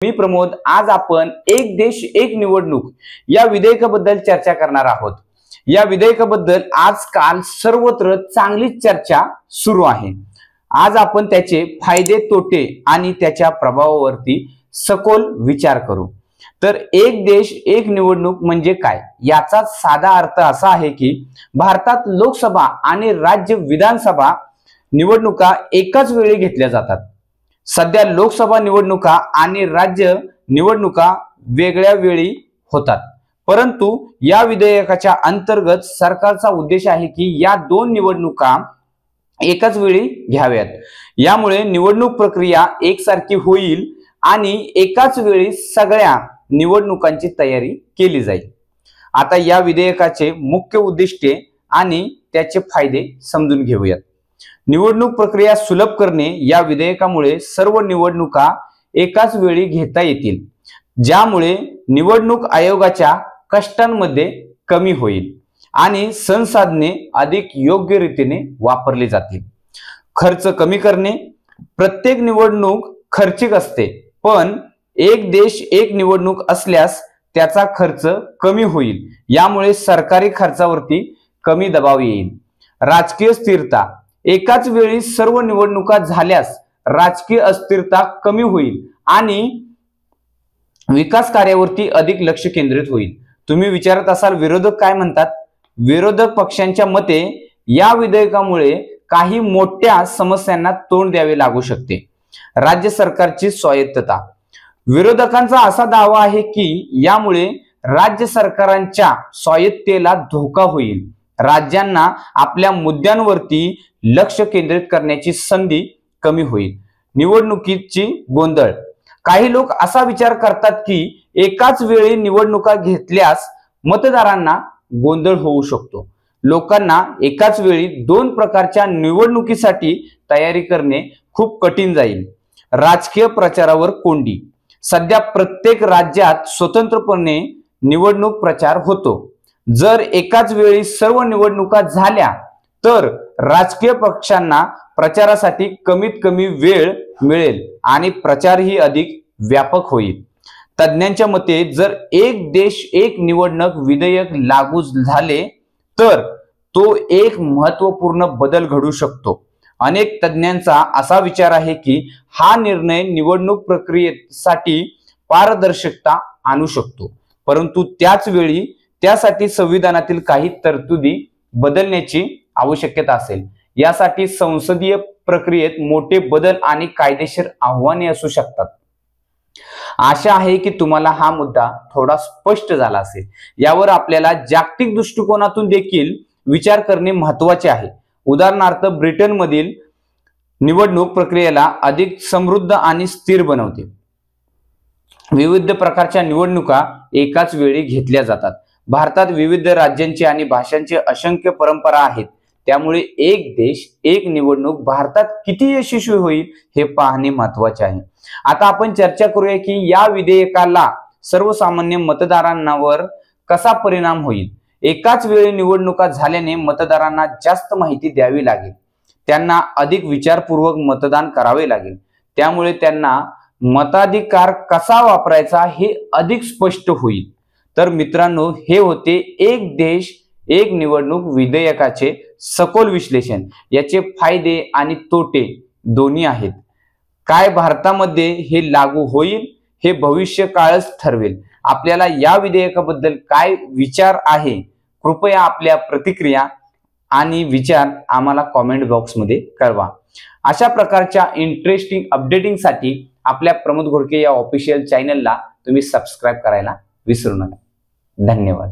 मी प्रमोद, आज आपण एक देश एक निवडणूक या विधेयकाबद्दल चर्चा करणार आहोत। या विधेयकाबद्दल आजकाल सर्वत्र चांगलीच चर्चा सुरू आहे। आज आपण त्याचे फायदे तोटे आणि त्याच्या प्रभावावरती सखोल विचार करू। तर एक देश एक निवडणूक म्हणजे काय याचा साधा अर्थ असा आहे की भारतात लोकसभा आणि राज्य विधानसभा निवडणुका एकाच वेळी घेतल्या जातात। सध्या लोकसभा निवडणुका आणि राज्य निवडणुका वेगळ्या वेळी होतात, परंतु या विधेयकाच्या अंतर्गत सरकारचा उद्देश आहे की या दोन निवडणुका एकाच वेळी घ्याव्यात। यामुळे निवडणूक प्रक्रिया एकसारखी होईल आणि एकाच वेळी सगळ्या निवडणुकांची तयारी केली जाईल। आता या विधेयकाचे मुख्य उद्दिष्टे आणि त्याचे फायदे समजून घेऊयात। निवडणूक प्रक्रिया सुलभ करणे, या विधेयकामुळे सर्व निवडणुका एकाच वेळी घेता येतील, ज्यामुळे निवडणूक आयोगाच्या कष्टांमध्ये कमी होईल आणि संसाधने अधिक योग्य रीतीने वापरली जातील। खर्च कमी करणे, प्रत्येक निवडणूक खर्चिक असते, पण एक देश एक निवडणूक असल्यास त्याचा खर्च कमी होईल, यामुळे सरकारी खर्चावरती कमी दबाव येईल। राजकीय स्थिरता, एकाच वेळी सर्व निवडणुका झाल्यास राजकीय अस्थिरता कमी होईल आणि विकास कार्यावरती अधिक लक्ष केंद्रित होईल। तुम्ही विचारत असाल विरोधक काय म्हणतात? विरोधक पक्षांच्या मते या विधेयकामुळे काही मोठ्या समस्यांना तोंड द्यावे लागू शकते। राज्य सरकारची स्वायत्तता, विरोधकांचा असा दावा आहे की यामुळे राज्य सरकारांच्या स्वायत्तेला धोका होईल। राज्यांना आपल्या मुद्द्यांवरती लक्ष केंद्रित करण्याची संधी कमी होईल। निवडणुकीची गोंधळ, काही लोक असा विचार करतात की एकाच वेळी निवडणुका घेतल्यास मतदारांना गोंधळ होऊ शकतो। लोकांना एकाच वेळी दोन प्रकारच्या निवडणुकीसाठी तयारी करणे खूप कठीण जाईल। राजकीय प्रचारावर कोंडी, सध्या प्रत्येक राज्यात स्वतंत्रपणे निवडणूक प्रचार होतो। जर एकाच वेळी सर्व निवडणुका झाल्या तर राजकीय पक्षांना प्रचारासाठी कमीत कमी वेळ मिळेल आणि प्रचारही अधिक व्यापक होईल। तज्ञांच्या मते जर एक देश एक निवडणूक विधेयक लागू झाले तर तो एक महत्त्वपूर्ण बदल घडू शकतो। अनेक तज्ञांचा असा विचार आहे की हा निर्णय निवडणूक प्रक्रियेसाठी पारदर्शकता आणू शकतो, परंतु त्याच वेळी त्यासाठी संविधानातील काही तरतुदी बदलण्याची आवश्यकता असेल। यासाठी संसदीय प्रक्रियेत मोठे बदल आणि कायदेशीर आव्हाने असू शकतात। आशा आहे की तुम्हाला हा मुद्दा थोडा स्पष्ट झाला असेल। यावर आपल्याला जागतिक दृष्टिकोनातून देखील विचार करणे महत्त्वाचे आहे। उदाहरणार्थ ब्रिटनमधील निवडणूक प्रक्रियेला अधिक समृद्ध आणि स्थिर बनवते। विविध प्रकारच्या निवडणुका एकाच वेळी घेतल्या जातात। भारतात विविध राज्यांची आणि भाषांची असंख्य परंपरा आहेत, त्यामुळे एक देश एक निवडणूक भारतात किती यशस्वी होईल हे पाहणे महत्त्वाचे आहे। आता आपण चर्चा करूया की या विधेयकाला सर्वसामान्य मतदारांवर कसा परिणाम होईल। एकाच वेळी निवडणुका झाल्याने मतदारांना जास्त माहिती द्यावी लागेल, त्यांना अधिक विचारपूर्वक मतदान करावे लागेल, त्यामुळे त्यांना मताधिकार कसा वापरायचा हे अधिक स्पष्ट होईल। तर मित्रांनो, हे होते एक देश एक निवडणूक विधेयकाचे सखोल विश्लेषण। याचे फायदे आणि तोटे दोन्ही आहेत। काय भारतामध्ये हे लागू होईल हे भविष्य काळच ठरवेल। आपल्याला या विधेयकाबद्दल काय विचार आहे, कृपया आपल्या प्रतिक्रिया आणि विचार आम्हाला कमेंट बॉक्समध्ये कळवा। अशा प्रकारच्या इंटरेस्टिंग अपडेटिंगसाठी आपल्या प्रमोद घोडके या ऑफिशियल चॅनलला तुम्ही सबस्क्राइब करायला विसरू नका। धन्यवाद।